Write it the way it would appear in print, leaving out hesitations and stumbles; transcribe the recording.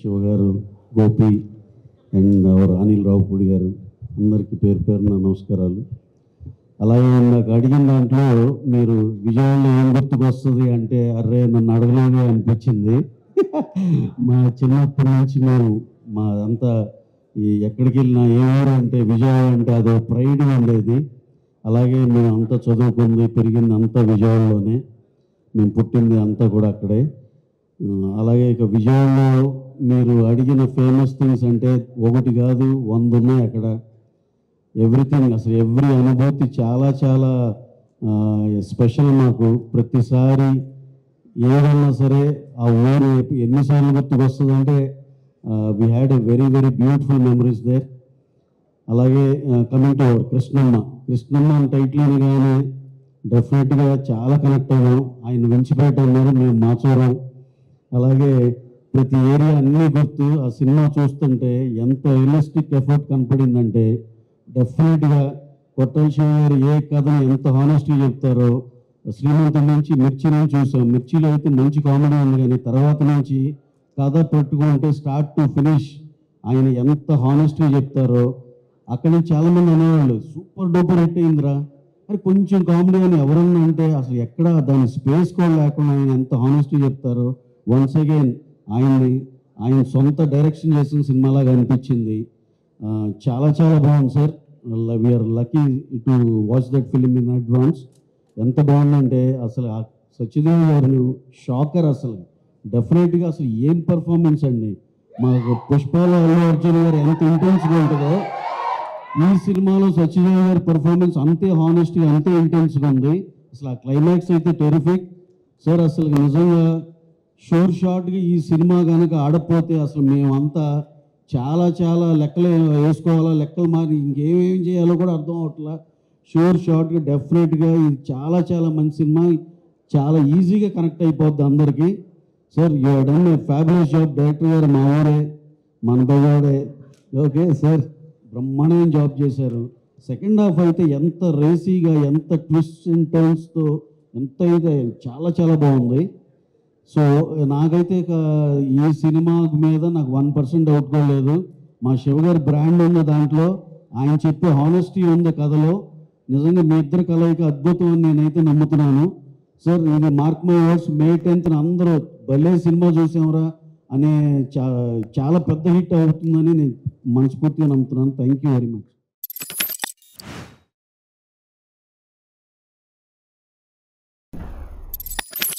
శివ గారు, Gopi and hour Anil Ravipudi గారు, అందరికీ పేరు పేరున నమస్కారాలు. అలాగే నాకు అడిగిన దాంట్లో మీరు విజయవాడలో ఏం గుర్తుకొస్తుంది అంటే అర్రే నన్ను అడగలేదే అనిపించింది. మా చిన్నప్పటి నుంచి మా అంతా ఎక్కడికి వెళ్ళినా ఏ ఊరు అంటే విజయవాడ అంటే అదో ప్రైడ్ ఉండేది. అలాగే మేము అంతా చదువుకుంది పెరిగింది అంతా విజయవాడలోనే, మేము పుట్టింది అంతా కూడా అక్కడే. అలాగే ఇక విజయవాడలో మీరు అడిగిన ఫేమస్ థింగ్స్ అంటే ఒకటి కాదు 100 ఉన్నాయి అక్కడ. ఎవ్రీథింగ్, అసలు ఎవ్రీ అనుభూతి చాలా చాలా స్పెషల్. మాకు ప్రతిసారి ఏదన్నా సరే ఆ ఊరు ఎన్నిసార్లు గుర్తుకొస్తుంది అంటే we had a very very beautiful memories there. అలాగే కమింగ్ టు కృష్ణమ్మ అని టైటిల్ అనగానే డెఫినెట్గా చాలా కనెక్ట్ అయ్యాం. ఆయన వెంచిపేట అన్నారు, మేము మాచూరం. అలాగే ప్రతి ఏరియా అన్నీ గుర్తు. ఆ సినిమా చూస్తుంటే ఎంత రియలిస్టిక్ ఎఫర్ట్ కనపడిందంటే డెఫినెట్గా కొట్టల శివ గారు ఏ కథను ఎంత హానెస్ట్గా చెప్తారో. శ్రీమంతం నుంచి మిర్చి నుంచి చూసాం. మిర్చిలో అయితే మంచి కామెడీ ఉంది, కానీ తర్వాత నుంచి కథ పెట్టుకుంటే స్టార్ట్ టు ఫినిష్ ఆయన ఎంత హానెస్ట్గా చెప్తారో. అక్కడి నుంచి చాలామంది అనేవాళ్ళు సూపర్ డూపర్ హిట్ అయిందిరా, అది కొంచెం కామెడీ అని ఎవరన్నా అంటే అసలు ఎక్కడ దాని స్పేస్ కూడా లేకుండా ఆయన ఎంత హానెస్ట్గా చెప్తారో. వన్స్ అగైన్ ఆయన సొంత డైరెక్షన్ చేసిన సినిమాలాగా అనిపించింది. చాలా చాలా బాగుంది sir. We are lucky to watch that film in advance. ఎంత బాగుందంటే అసలు సత్యదేవ్ గారు షాకర్. అసలు డెఫినెట్గా అసలు ఏం పర్ఫార్మెన్స్ అండి. మాకు పుష్పాలో అల్లు అర్జున్ గారు ఎంత ఇంటెన్స్గా ఉంటుందో ఈ సినిమాలో సత్యదేవ్ గారి పర్ఫార్మెన్స్ అంతే హానెస్ట్గా అంతే ఇంటెన్స్గా ఉంది. అసలు ఆ క్లైమాక్స్ అయితే టెరిఫిక్ సార్. అసలు నిజంగా షోర్ షార్ట్గా ఈ సినిమా కనుక ఆడకపోతే అసలు మేమంతా చాలా చాలా లెక్కలు వేసుకోవాలా, లెక్కలు మారి ఇంకేమేం చేయాలో కూడా అర్థం అవట్లా. షోర్ షార్ట్గా డెఫినెట్గా ఇది చాలా చాలా మంచి సినిమా, చాలా ఈజీగా కనెక్ట్ అయిపోద్ది అందరికీ. Sir you have done a fabulous job. Director గారు మా ఊరే, మన బజాడే. ఓకే సార్, బ్రహ్మాండమైన జాబ్ చేశారు. సెకండ్ హాఫ్ అయితే ఎంత రేసీగా, ఎంత ట్విస్ట్ అండ్ టర్న్స్తో ఎంత అయితే చాలా చాలా బాగుంది. సో నాకైతే ఈ సినిమా మీద నాకు 1% డౌట్ కూడా లేదు. మా శివగారి బ్రాండ్ ఉన్న దాంట్లో ఆయన చెప్పే హానెస్టీ ఉంది కథలో. నిజంగా మీ ఇద్దరు కలయిక అద్భుతం అని నేనైతే నమ్ముతున్నాను సార్. ఇది mark my words, May 10th అందరూ భలే సినిమా చూసామరా అనే చాలా పెద్ద హిట్ అవుతుందని నేను మనస్ఫూర్తిగా నమ్ముతున్నాను. Thank you very much.